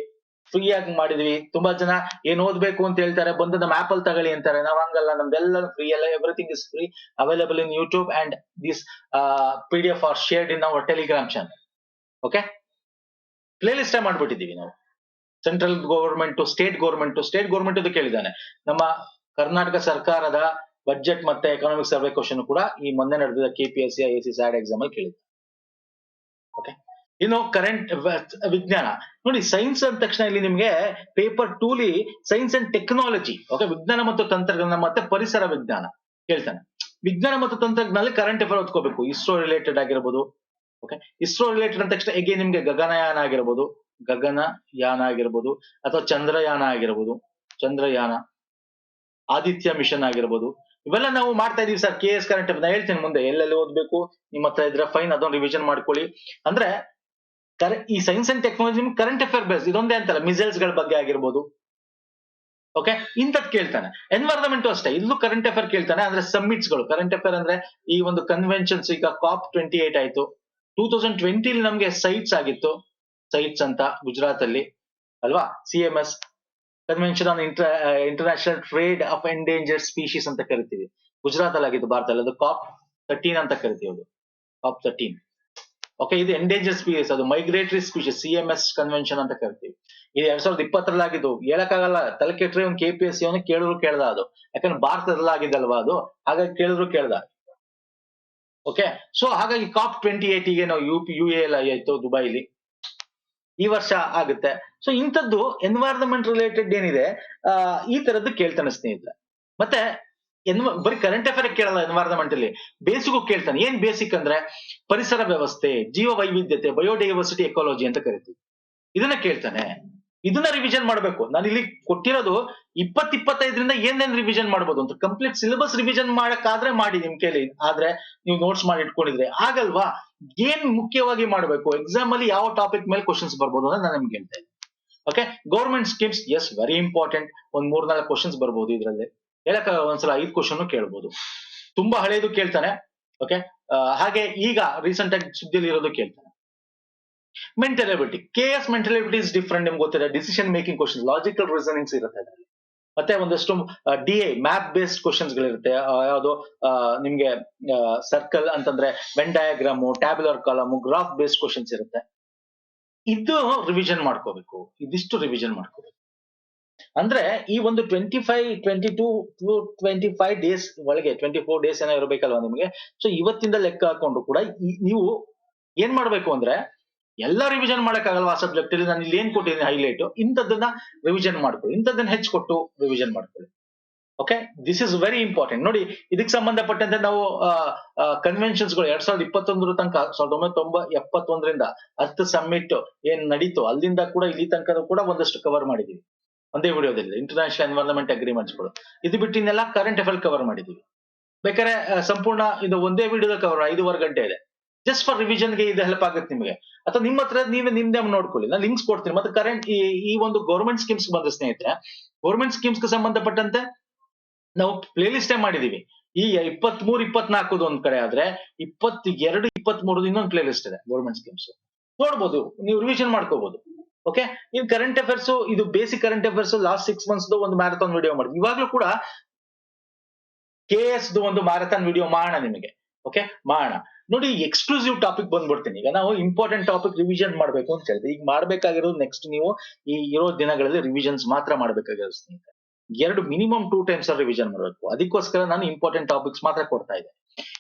ಫ್ರೀ ಆಗಿ ಮಾಡಿದೀವಿ. ತುಂಬಾ ಜನ ಏನ್ ಓದ್ಬೇಕು ಅಂತ ಹೇಳ್ತಾರೆ, ಬಂದು ನಮ್ಮ ಆಪ್ ಅಲ್ಲಿ ತಗೊಳ್ಳಿ ಅಂತಾರೆ. ನಾವ್ ಹಂಗಲ್ಲ, ನಮ್ದೆಲ್ಲ ಫ್ರೀ, ಎಲ್ಲ everything is free, available in YouTube and this PDF are shared in our Telegram channel. Okay, playlist ಮಾಡ್ಬಿಟ್ಟಿದೀವಿ ನಾವು. ಸೆಂಟ್ರಲ್ ಗವರ್ಮೆಂಟ್, ಸ್ಟೇಟ್ ಗವರ್ಮೆಂಟ್ ಕೇಳಿದ್ದಾನೆ. ನಮ್ಮ ಕರ್ನಾಟಕ ಸರ್ಕಾರದ ಬಜೆಟ್ ಮತ್ತೆ ಎಕನಾಮಿಕ್ ಸರ್ವೆ ಕ್ವಶನ್ ಕೂಡ ಈ ಮೊನ್ನೆ ನಡೆದ KPSC IAC SAT ಎಕ್ಸಾಮ್ ಅಲ್ಲಿ ಕೇಳಿದ್ದ. ಓಕೆ, ಇನ್ನು ಕರೆಂಟ್ ವಿಜ್ಞಾನ ನೋಡಿ. ಸೈನ್ಸ್ ಅಂದ ತಕ್ಷಣ ಇಲ್ಲಿ ನಿಮ್ಗೆ paper 2 science and technology, okay, ವಿಜ್ಞಾನ ಮತ್ತು ತಂತ್ರಜ್ಞಾನ ಮತ್ತೆ ಪರಿಸರ ವಿಜ್ಞಾನ ಕೇಳ್ತಾನೆ. ವಿಜ್ಞಾನ ಮತ್ತು ತಂತ್ರಜ್ಞಾನದಲ್ಲಿ ಕರೆಂಟ್ ಅಫೇರ್ ಓದ್ಕೋಬೇಕು, ಇಸ್ರೋ ರಿಲೇಟೆಡ್ ಆಗಿರ್ಬೋದು. ಓಕೆ, ಇಸ್ರೋ ರಿಲೇಟೆಡ್ ಅಂದ ತಕ್ಷಣ ಹೇಗೆ ನಿಮ್ಗೆ ಗಗನಯಾನ ಆಗಿರ್ಬೋದು, ಅಥವಾ ಚಂದ್ರಯಾನ, ಆದಿತ್ಯ ಮಿಷನ್ ಆಗಿರ್ಬೋದು. ಇವೆಲ್ಲ ನಾವು ಮಾಡ್ತಾ ಇದೀವಿ ಸರ್. KS ಕರೆಂಟ್ ಅಫೇರ್ ನಾನು ಹೇಳ್ತೀನಿ ಮುಂದೆ ಎಲ್ಲೆಲ್ಲಿ ಓದ್ಬೇಕು, ನಿಮ್ಮ ಹತ್ರ ಇದ್ರೆ ಫೈನ್, ಅದೊಂದು ರಿವಿಷನ್ ಮಾಡ್ಕೊಳ್ಳಿ. ಅಂದ್ರೆ ಈ science and technology current affair base ಇದೊಂದೇ ಅಂತಲ್ಲ, ಮಿಸೈಲ್ಸ್ ಗಳ ಬಗ್ಗೆ ಆಗಿರ್ಬೋದು. ಓಕೆ, ಇಂಥದ್ ಕೇಳ್ತಾನೆ. ಎನ್ವೈರನ್ಮೆಂಟ್ ಅಷ್ಟೇ, ಇಲ್ಲೂ ಕರೆಂಟ್ ಅಫೇರ್ ಕೇಳ್ತಾನೆ. ಅಂದ್ರೆ ಸಮ್ಮಿಟ್ಸ್ ಗಳು ಕರೆಂಟ್ ಅಫೇರ್ ಅಂದ್ರೆ ಈ ಒಂದು ಕನ್ವೆನ್ಷನ್ಸ್, ಈಗ COP28 ಆಯ್ತು, 2020 ನಮ್ಗೆ ಸೈಟ್ಸ್ ಆಗಿತ್ತು, ಸೈಟ್ಸ್ ಅಂತ ಗುಜರಾತ್ ಅಲ್ಲಿ ಅಲ್ವಾ, CMS convention on international trade of endangered species ಅಂತ ಕರಿತೀವಿ. ಗುಜರಾತ್ ಅಲ್ಲಿ ಆಗಿತ್ತು, ಭಾರತದಲ್ಲಿ. ಅದು COP13 ಅಂತ ಕರಿತೀವಿ, ಅದು COP13. ಓಕೆ, ಇದು ಎಂಡೇಂಜರ್ ಸ್ಪೀಶೀಸ್, ಅದು ಮೈಗ್ರೇಟರಿ ಸ್ಪೀಶೀಸ್, CMS ಕನ್ವೆನ್ಷನ್ ಅಂತ ಕರಿತೀವಿ. ಇದು 2020 ಆಗಿದ್ದು. ಹೇಳಕ್ಕಾಗಲ್ಲ, ತಲೆ ಕೆಟ್ಟರೆ ಒಂದು KPSC ಅವನು ಕೇಳ್ದ ಅದು, ಯಾಕಂದ್ರೆ ಭಾರತದಲ್ಲಿ ಆಗಿದ್ದಲ್ವಾ ಅದು, ಹಾಗಾಗಿ ಕೇಳ್ದ. ಓಕೆ, ಸೊ ಹಾಗಾಗಿ COP28 ಗೆ ನಾವು UAE ಆಯ್ತು ದುಬೈಲಿ, ಈ ವರ್ಷ ಆಗುತ್ತೆ. ಸೊ ಇಂಥದ್ದು ಎನ್ವೈರನ್ಮೆಂಟ್ ರಿಲೇಟೆಡ್ ಏನಿದೆ, ಈ ತರದ್ದು ಕೇಳ್ತಾನೆ ಸ್ನೇಹಿತರೆ. ಮತ್ತೆ ಬರೀ ಕರೆಂಟ್ ಅಫೇರ್ ಕೇಳಲ್ಲ, ಎನ್ವೈರನ್ಮೆಂಟ್ ಅಲ್ಲಿ ಬೇಸಿಕ್ ಕೇಳ್ತಾನೆ. ಏನ್ ಬೇಸಿಕ್ ಅಂದ್ರೆ ಪರಿಸರ ವ್ಯವಸ್ಥೆ, ಜೀವ ವೈವಿಧ್ಯತೆ, ಬಯೋಡೈವರ್ಸಿಟಿ, ಎಕಾಲಜಿ ಅಂತ ಕರಿತೀವಿ. ಇದನ್ನ ಕೇಳ್ತಾನೆ. ಇದನ್ನ ರಿವಿಷನ್ ಮಾಡ್ಬೇಕು. ನಾನು ಇಲ್ಲಿ ಕೊಟ್ಟಿರೋದು 20-25ರಿಂದ ಏನೇನ್ ರಿವಿಷನ್ ಮಾಡ್ಬೋದು ಅಂತ, ಕಂಪ್ಲೀಟ್ ಸಿಲೆಬಸ್ ರಿವಿಷನ್ ಮಾಡಕ್ಕಾದ್ರೆ ಮಾಡಿ ನಿಮ್ ಕೈಲಿ, ಆದ್ರೆ ನೀವು ನೋಟ್ಸ್ ಮಾಡಿ ಇಟ್ಕೊಂಡಿದ್ರೆ ಆಗಲ್ವಾ. ಏನ್ ಮುಖ್ಯವಾಗಿ ಮಾಡ್ಬೇಕು, ಎಕ್ಸಾಮ್ ಅಲ್ಲಿ ಯಾವ ಟಾಪಿಕ್ ಮೇಲೆ ಕ್ವಶನ್ಸ್ ಬರ್ಬೋದು ಅಂತ ನಾನು ನಿಮ್ಗೆ ಹೇಳ್ತಾ ಇದ್ದೀನಿ. Okay, government schemes, yes, very important. ಒಂದ್ 3-4 ಕ್ವಶನ್ಸ್ ಬರ್ಬೋದು ಇದ್ರಲ್ಲಿ. ಹೇಳಕ್ ಒಂದ್ಸಲ 5 ಕ್ವಶನ್ ಕೇಳ್ಬೋದು. ತುಂಬಾ ಹಳೇದು ಕೇಳ್ತಾನೆ. ಓಕೆ, ಹಾಗೆ ಈಗ ರೀಸೆಂಟ್ ಆಗಿ ಸುದ್ದಿಯಲ್ಲಿ ಇರೋದು ಕೇಳ್ತಾನೆ. Mental ability, KS mental ability is different, ನಿಮ್ಗೆ ಗೊತ್ತಿದೆ. ಡಿಸಿಷನ್ ಮೇಕಿಂಗ್ ಕ್ವಶನ್, ಲಾಜಿಕಲ್ ರೀಸನಿಂಗ್ಸ್ ಇರುತ್ತೆ ಅದರಲ್ಲಿ. ಮತ್ತೆ ಒಂದಷ್ಟು DI ಮ್ಯಾಪ್ ಬೇಸ್ಡ್ ಕ್ವಶನ್ಸ್ ಗಳಿರುತ್ತೆ. ಯಾವುದು ನಿಮ್ಗೆ ಸರ್ಕಲ್ ಅಂತಂದ್ರೆ when diagram, tabular column, graph based questions ಇರುತ್ತೆ. ಇದು ರಿವಿಷನ್ ಮಾಡ್ಕೋಬೇಕು, ಇದಿಷ್ಟು ರಿವಿಷನ್ ಮಾಡ್ಕೋಬೇಕು. ಅಂದ್ರೆ ಈ ಒಂದು 22-25 ಡೇಸ್ ಒಳಗೆ 24 ಡೇಸ್ ಏನೋ ಇರಬೇಕಲ್ವಾ ನಿಮ್ಗೆ. ಸೊ ಇವತ್ತಿಂದ ಲೆಕ್ಕ ಹಾಕೊಂಡು ಕೂಡ ನೀವು ಏನ್ ಮಾಡ್ಬೇಕು ಅಂದ್ರೆ, ಎಲ್ಲ ರಿವಿಷನ್ ಮಾಡಕ್ಕಾಗಲ್ವಾ ಆ ಸಬ್ಜೆಕ್ಟ್ ಅಲ್ಲಿ. ನಾನು ಇಲ್ಲಿ ಏನ್ ಕೊಟ್ಟಿದ್ದೀನಿ ಹೈಲೈಟ್, ಇಂಥದ್ದನ್ನ ರಿವಿಷನ್ ಮಾಡ್ಕೊಳ್ಳಿ, ಇಂಥದ್ದನ್ನ ಹೆಚ್ಚು ರಿವಿಷನ್ ಮಾಡ್ಕೊಳ್ಳಿ. Okay, this is very important. ನೋಡಿ, ಇದಕ್ಕೆ ಸಂಬಂಧಪಟ್ಟಂತೆ ನಾವು ಕನ್ವೆನ್ಷನ್ಸ್ ಗಳು 2021 ತನಕ, 1971ರಿಂದ 10 ಸಮ್ಮಿಟ್ ಏನ್ ನಡೀತು ಅಲ್ಲಿಂದ ಕೂಡ ಇಲ್ಲಿ ತನಕ ಕೂಡ ಒಂದಷ್ಟು ಕವರ್ ಮಾಡಿದೀವಿ ಒಂದೇ ವಿಡಿಯೋದಲ್ಲಿ. ಇಂಟರ್ನ್ಯಾಷನಲ್ ಎನ್ವೈರನ್ಮೆಂಟ್ ಅಗ್ರಿಮೆಂಟ್ಸ್ ಗಳು, ಇದು ಬಿಟ್ಟಿನೆಲ್ಲ ಕರೆಂಟ್ ಅಫೇರ್ ಕವರ್ ಮಾಡಿದೀವಿ. ಬೇಕಾದ್ರೆ ಸಂಪೂರ್ಣ ಇದು ಒಂದೇ ವಿಡಿಯೋದಲ್ಲಿ ಕವರ್ 5.5 ಗಂಟೆ ಇದೆ. ಜಸ್ಟ್ ಫಾರ್ ರಿವಿಷನ್ ಗೆ ಇದು ಹೆಲ್ಪ್ ಆಗುತ್ತೆ ನಿಮಗೆ. ಅಥವಾ ನಿಮ್ಮ ಹತ್ರ ನಿಮ್ದೇ ನೋಡ್ಕೊಳ್ಳಿ, ನಾನು ಲಿಂಕ್ಸ್ ಕೊಡ್ತೀನಿ. ಮತ್ತೆ ಕರೆಂಟ್ ಈ ಒಂದು ಗೌರ್ಮೆಂಟ್ ಸ್ಕೀಮ್ಸ್ ಬಂದ ಸ್ನೇಹಿತರೆ, ಗೌರ್ಮೆಂಟ್ ಸ್ಕೀಮ್ಸ್ ಗೆ ಸಂಬಂಧಪಟ್ಟಂತೆ ನಾವು ಪ್ಲೇ ಲಿಸ್ಟೇ ಮಾಡಿದೀವಿ. ಈ 23-24 ಒಂದ್ ಕಡೆ ಆದ್ರೆ, 22-23 ಇನ್ನೊಂದು ಪ್ಲೇ ಲಿಸ್ಟ್ ಇದೆ ಗೌರ್ಮೆಂಟ್ ಸ್ಕೀಮ್ಸ್, ನೋಡ್ಬೋದು, ನೀವು ರಿವಿಷನ್ ಮಾಡ್ಕೋಬಹುದು. ಓಕೆ, ಇನ್ ಕರೆಂಟ್ ಅಫೇರ್ಸ್, ಇದು basic current affairs last 6 months ಒಂದು ಮ್ಯಾರಥಾನ್ ವಿಡಿಯೋ ಮಾಡಿದ್ವಿ. ಇವಾಗ್ಲೂ ಕೂಡ KS ಒಂದು ಮ್ಯಾರಥಾನ್ ವಿಡಿಯೋ ಮಾಡೋಣ ನಿಮಗೆ. ಓಕೆ, ಮಾಡೋಣ. ನೋಡಿ, ಎಕ್ಸ್ಕ್ಲೂಸಿವ್ ಟಾಪಿಕ್ ಬಂದ್ಬಿಡ್ತೀನಿ. ಈಗ ನಾವು ಇಂಪಾರ್ಟೆಂಟ್ ಟಾಪಿಕ್ ರಿವಿಷನ್ ಮಾಡ್ಬೇಕು ಅಂತ ಹೇಳಿದ್ರೆ, ಈಗ ಮಾಡ್ಬೇಕಾಗಿರೋದು ನೆಕ್ಸ್ಟ್ ನೀವು ಈ ಇರೋ ದಿನಗಳಲ್ಲಿ ರಿವಿಷನ್ಸ್ ಮಾತ್ರ ಮಾಡ್ಬೇಕಾಗಿರೋದು ಸ್ನೇಹಿತರೆ. ಮಿನಿಮಮ್ 2 times ರಿವಿಷನ್ ಮಾಡಬೇಕು. ಅದಕ್ಕೋಸ್ಕರ ನಾನು ಇಂಪಾರ್ಟೆಂಟ್ ಟಾಪಿಕ್ಸ್ ಮಾತ್ರ ಕೊಡ್ತಾ ಇದ್ದೆ.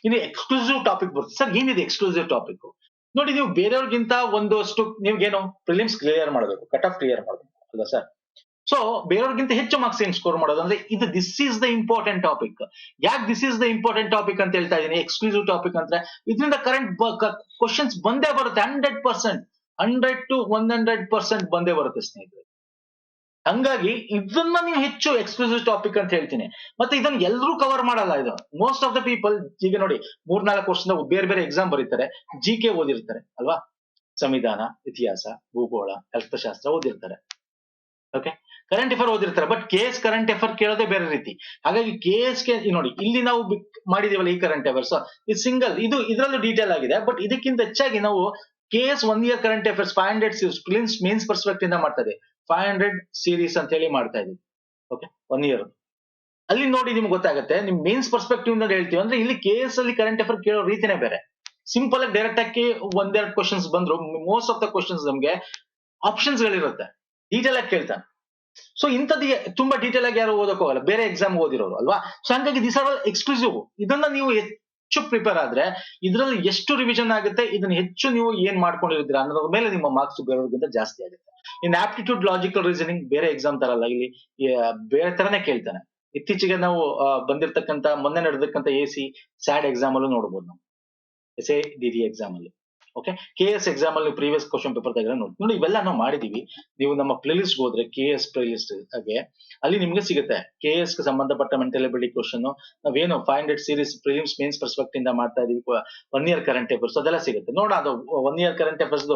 ಇನ್ನು ಎಕ್ಸ್ಕ್ಲೂಸಿವ್ ಟಾಪಿಕ್ ಬರುತ್ತೆ. ಸರ್ ಏನಿದೆ ಎಕ್ಸ್ಕ್ಲೂಸಿವ್ ಟಾಪಿಕ್? ನೋಡಿ, ನೀವು ಬೇರೆಯವ್ರಿಗಿಂತ ಒಂದಷ್ಟು ನಿಮ್ಗೇನು ಪ್ರಿಲಿಮ್ಸ್ ಕ್ಲಿಯರ್ ಮಾಡಬೇಕು, ಕಟ್ ಆಫ್ ಕ್ಲಿಯರ್ ಮಾಡಬೇಕು ಅಲ್ವಾ ಸರ್. ಸೊ ಬೇರೆಯವ್ರಿಗಿಂತ ಹೆಚ್ಚು ಮಾರ್ಕ್ಸ್ ಹೆಂಗ್ ಸ್ಕೋರ್ ಮಾಡೋದು ಅಂದ್ರೆ ಇದು this is the important topic. ಯಾಕೆ this is the important topic ಅಂತ ಹೇಳ್ತಾ ಇದ್ದೀನಿ, ಎಕ್ಸ್ಕ್ಲೂಸಿವ್ ಟಾಪಿಕ್ ಅಂದ್ರೆ ಇದರಿಂದ ಕರೆಂಟ್ ಕ್ವಶನ್ಸ್ ಬಂದೇ ಬರುತ್ತೆ 100%, 100 to 100% ಬಂದೇ ಬರುತ್ತೆ ಸ್ನೇಹಿತರೆ. ಹಂಗಾಗಿ ಇದನ್ನ ನೀವು ಹೆಚ್ಚು ಎಕ್ಸ್ಕ್ಲೂಸಿವ್ ಟಾಪಿಕ್ ಅಂತ ಹೇಳ್ತೀನಿ. ಮತ್ತೆ ಇದನ್ನ ಎಲ್ಲರೂ ಕವರ್ ಮಾಡಲ್ಲ. ಇದು ಮೋಸ್ಟ್ ಆಫ್ ದ ಪೀಪಲ್ ಈಗ ನೋಡಿ 3-4 ವರ್ಷದಿಂದ ಬೇರೆ ಬೇರೆ ಎಕ್ಸಾಮ್ ಬರೀತಾರೆ, GK ಓದಿರ್ತಾರೆ ಅಲ್ವಾ, ಸಂವಿಧಾನ, ಇತಿಹಾಸ, ಭೂಗೋಳ, ಅರ್ಥಶಾಸ್ತ್ರ ಓದಿರ್ತಾರೆ. ಓಕೆ, ಕರೆಂಟ್ ಅಫೇರ್ ಓದಿರ್ತಾರೆ. ಬಟ್ KS ಕರೆಂಟ್ ಅಫೇರ್ ಕೇಳೋದೇ ಬೇರೆ ರೀತಿ. ಹಾಗಾಗಿ KS ಗೆ ನೋಡಿ ಇಲ್ಲಿ ನಾವು ಮಾಡಿದೀವಲ್ಲ ಈ ಕರೆಂಟ್ ಅಫೇರ್ಸ್, ಇದು ಸಿಂಗಲ್, ಇದು ಇದರಲ್ಲೂ ಡೀಟೇಲ್ ಆಗಿದೆ. ಬಟ್ ಇದಕ್ಕಿಂತ ಹೆಚ್ಚಾಗಿ ನಾವು KS 1 year current affairs 500 series prelims mains perspective ಇಂದ ಮಾಡ್ತಾ ಇದೆ. 500 series ಅಂತ ಹೇಳಿ ಮಾಡ್ತಾ ಇದೀವಿ. ಓಕೆ, 1 year ಅಲ್ಲಿ ನೋಡಿ ನಿಮ್ಗೆ ಗೊತ್ತಾಗುತ್ತೆ. ನಿಮ್ ಮೇನ್ಸ್ ಪರ್ಸ್ಪೆಕ್ಟಿವ್ ಇಂದ ಹೇಳ್ತೀವಿ ಅಂದ್ರೆ ಇಲ್ಲಿ KS ಅಲ್ಲಿ ಕರೆಂಟ್ ಅಫೇರ್ ಕೇಳೋ ರೀತಿನೇ ಬೇರೆ. ಸಿಂಪಲ್ ಆಗಿ ಡೈರೆಕ್ಟ್ ಆಗಿ 1-2 ಕ್ವಶನ್ಸ್ ಬಂದ್ರು, ಮೋಸ್ಟ್ ಆಫ್ ದ ಕ್ವಶನ್ಸ್ ನಮ್ಗೆ ಆಪ್ಷನ್ಸ್ ಗಳಿರುತ್ತೆ, ಡೀಟೇಲ್ ಆಗಿ ಕೇಳ್ತಾನೆ. ಸೊ ಇಂಥದ್ದು ತುಂಬಾ ಡೀಟೇಲ್ ಆಗಿ ಯಾರು ಓದಕ್ ಹೋಗಲ್ಲ, ಬೇರೆ ಎಕ್ಸಾಮ್ ಓದಿರೋರು ಅಲ್ವಾ. ಸೊ ಹಂಗಾಗಿ ದಿಸ್ ಆರ್ ಆಲ್ ಎಕ್ಸ್ಕ್ಲೂಸಿವ್. ಇದನ್ನ ನೀವು ಹೆಚ್ಚು ಪ್ರಿಪೇರ್ ಆದ್ರೆ ಇದರಲ್ಲಿ ಎಷ್ಟು ರಿವಿಷನ್ ಆಗುತ್ತೆ, ಇದನ್ನ ಹೆಚ್ಚು ನೀವು ಏನ್ ಮಾಡ್ಕೊಂಡಿರ್ತೀರಾ ಅನ್ನೋದ್ರ ಮೇಲೆ ನಿಮ್ಮ ಮಾರ್ಕ್ಸ್ ಬೇರೆಯವ್ರಿಗಿಂತ ಜಾಸ್ತಿ ಆಗುತ್ತೆ. ಇನ್ ಆಪ್ಟಿಟ್ಯೂಡ್, ಲಾಜಿಕಲ್ ರೀಸನಿಂಗ್ ಬೇರೆ ಎಕ್ಸಾಮ್ ತರಲ್ಲ, ಇಲ್ಲಿ ಬೇರೆ ತರನೇ ಕೇಳ್ತಾನೆ. ಇತ್ತೀಚೆಗೆ ನಾವು ಬಂದಿರ್ತಕ್ಕಂತ ಮೊನ್ನೆ ನಡೆದಕ್ಕಂತ AC SAD ಎಕ್ಸಾಮ್ ಅಲ್ಲೂ ನೋಡ್ಬೋದು ನಾವು, SADD ಎಕ್ಸಾಮ್ ಅಲ್ಲಿ. ಓಕೆ, KS ಎಕ್ಸಾಮ್ ಅಲ್ಲಿ ಪ್ರೀವಿಯಸ್ ಕ್ವಶನ್ ಪೇಪರ್ ತೆಗೆದ್ರೆ ನೋಡಿ ಇವೆಲ್ಲ ನಾವು ಮಾಡಿದೀವಿ. ನೀವು ನಮ್ಮ ಪ್ಲೇಲಿಸ್ಟ್ ಹೋದ್ರೆ KS ಪ್ಲೇಲಿಸ್ಟ್ ಹಾಗೆ ಅಲ್ಲಿ ನಿಮ್ಗೆ ಸಿಗುತ್ತೆ KS ಗೆ ಸಂಬಂಧಪಟ್ಟ ಮೆಂಟಲ್ ಎಬಿಲಿಟಿ ಕ್ವಶನ್ ನಾವೇನು 500 series ಪ್ರಿಲಿಮ್ಸ್ ಮೇನ್ಸ್ ಪರ್ಸ್ಪೆಕ್ಟಿವ್ ಇಂದ ಮಾಡ್ತಾ ಇದೀವಿ. 1 year ಕರೆಂಟ್ ಅಫೇರ್ಸ್ ಅದೆಲ್ಲ ಸಿಗುತ್ತೆ. ನೋಡ ಅದು 1 year ಕರೆಂಟ್ ಅಫೇರ್ಸ್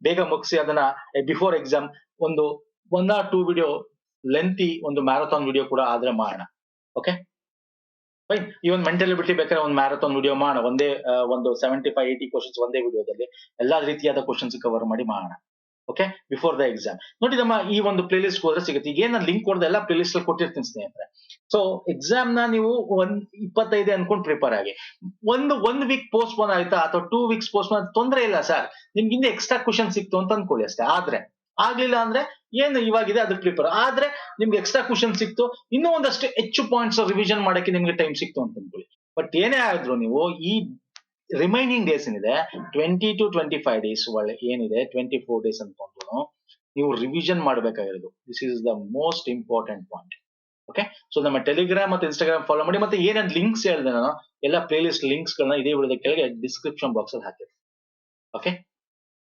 ಬೇಗ ಮುಗಿಸಿ ಅದನ್ನ ಬಿಫೋರ್ ಎಕ್ಸಾಮ್ ಒಂದು 1 or 2 ವಿಡಿಯೋ ಲೆಂತಿ ಒಂದು ಮ್ಯಾರಥಾನ್ ವಿಡಿಯೋ ಕೂಡ ಆದ್ರೆ ಮಾಡೋಣ. Okay fine. Even mental ability ಬೇಕಾದ್ರೆ ಒಂದು ಮ್ಯಾರಥಾನ್ ವಿಡಿಯೋ ಮಾಡೋಣ, ಒಂದೇ ಒಂದು 75-80 ಕ್ವಶನ್ಸ್ ಒಂದೇ ವಿಡಿಯೋದಲ್ಲಿ ಎಲ್ಲಾ ರೀತಿಯಾದ ಕ್ವಶನ್ಸ್ ಕವರ್ ಮಾಡಿ ಮಾಡೋಣ. ಓಕೆ, ಬಿಫೋರ್ ದ ಎಕ್ಸಾಮ್ ನೋಡಿ ನಮ್ಮ ಈ ಒಂದು ಪ್ಲೇ ಲಿಸ್ಟ್ ಹೋದ್ರೆ ಸಿಗುತ್ತೆ. ಈಗ ಏನ್ ಲಿಂಕ್ ಕೊಡದೆ ಎಲ್ಲ ಪ್ಲೇ ಲಿಸ್ಟ್ ಅಲ್ಲಿ ಕೊಟ್ಟಿರ್ತೀನಿ ಸ್ನೇಹಿತರೆ. ಸೊ ಎಕ್ಸಾಮ್ ನ ನೀವು 25 ಅನ್ಕೊಂಡ್ ಪ್ರಿಪೇರ್ ಆಗಿ. ಒಂದು ವೀಕ್ ಪೋಸ್ಟ್ಪೋನ್ ಆಯ್ತಾ ಅಥವಾ 2 weeks ಪೋಸ್ಟ್ಪೋನ್, ತೊಂದ್ರೆ ಇಲ್ಲ ಸರ್, ನಿಮ್ಗೆ ಹಿಂದೆ ಎಕ್ಸ್ಟ್ರಾ ಕ್ವಶನ್ ಸಿಕ್ತು ಅಂತ ಅನ್ಕೊಳ್ಳಿ ಅಷ್ಟೇ. ಆದ್ರೆ ಆಗ್ಲಿಲ್ಲ ಅಂದ್ರೆ ಏನು ಇವಾಗಿದೆ ಅದಕ್ಕೆ ಪ್ರಿಪೇರ್ ಆದ್ರೆ ನಿಮ್ಗೆ ಎಕ್ಸ್ಟ್ರಾ ಕ್ವಶನ್ ಸಿಕ್ತು, ಇನ್ನೂ ಒಂದಷ್ಟು ಹೆಚ್ಚು ಪಾಯಿಂಟ್ಸ್ ರಿವಿಷನ್ ಮಾಡಕ್ಕೆ ನಿಮ್ಗೆ ಟೈಮ್ ಸಿಕ್ತು ಅಂತ ಅನ್ಕೊಳ್ಳಿ. ಬಟ್ ಏನೇ ಆದ್ರೂ ನೀವು ಈ ರಿಮೈನಿಂಗ್ ಡೇಸ್ ಏನಿದೆ 20 to 25 days ಒಳ್ಳೆ ಏನಿದೆ 24 days ಅನ್ಕೊಂಡು ನೀವು ರಿವಿಷನ್ ಮಾಡ್ಬೇಕಾಗಿರೋದು. This is the most important point. Okay, so ನಮ್ಮ ಟೆಲಿಗ್ರಾಮ್ ಮತ್ತೆ ಇನ್ಸ್ಟಾಗ್ರಾಮ್ ಫಾಲೋ ಮಾಡಿ. ಮತ್ತೆ ಏನೇನ್ ಲಿಂಕ್ಸ್ ಹೇಳಿದೆ ನಾನು ಎಲ್ಲ ಪ್ಲೇ ಲಿಸ್ಟ್ ಲಿಂಕ್ಸ್ ಗಳನ್ನ ಇದೇ ವಿಡಿಯೋದ ಕೆಳಗೆ ಡಿಸ್ಕ್ರಿಪ್ಷನ್ ಬಾಕ್ಸ್ ಅಲ್ಲಿ ಹಾಕಿದೆ. ಓಕೆ,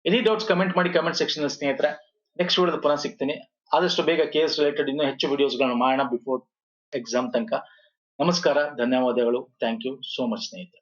ಎನಿ ಡೌಟ್ಸ್ ಕಮೆಂಟ್ ಮಾಡಿ ಕಮೆಂಟ್ ಸೆಕ್ಷನ್ ಅಲ್ಲಿ ಸ್ನೇಹಿತರೆ. ನೆಕ್ಸ್ಟ್ ವಿಡಿಯೋದ ಪುನಃ ಸಿಗ್ತೀನಿ. ಆದಷ್ಟು ಬೇಗ KS ರಿಲೇಟೆಡ್ ಇನ್ನೂ ಹೆಚ್ಚು ವಿಡಿಯೋಸ್ ಗಳನ್ನ ಮಾಡೋಣ ಬಿಫೋರ್ ಎಕ್ಸಾಮ್ ತನಕ. ನಮಸ್ಕಾರ, ಧನ್ಯವಾದಗಳು, ಥ್ಯಾಂಕ್ ಯು ಸೋ ಮಚ್ ಸ್ನೇಹಿತರೆ.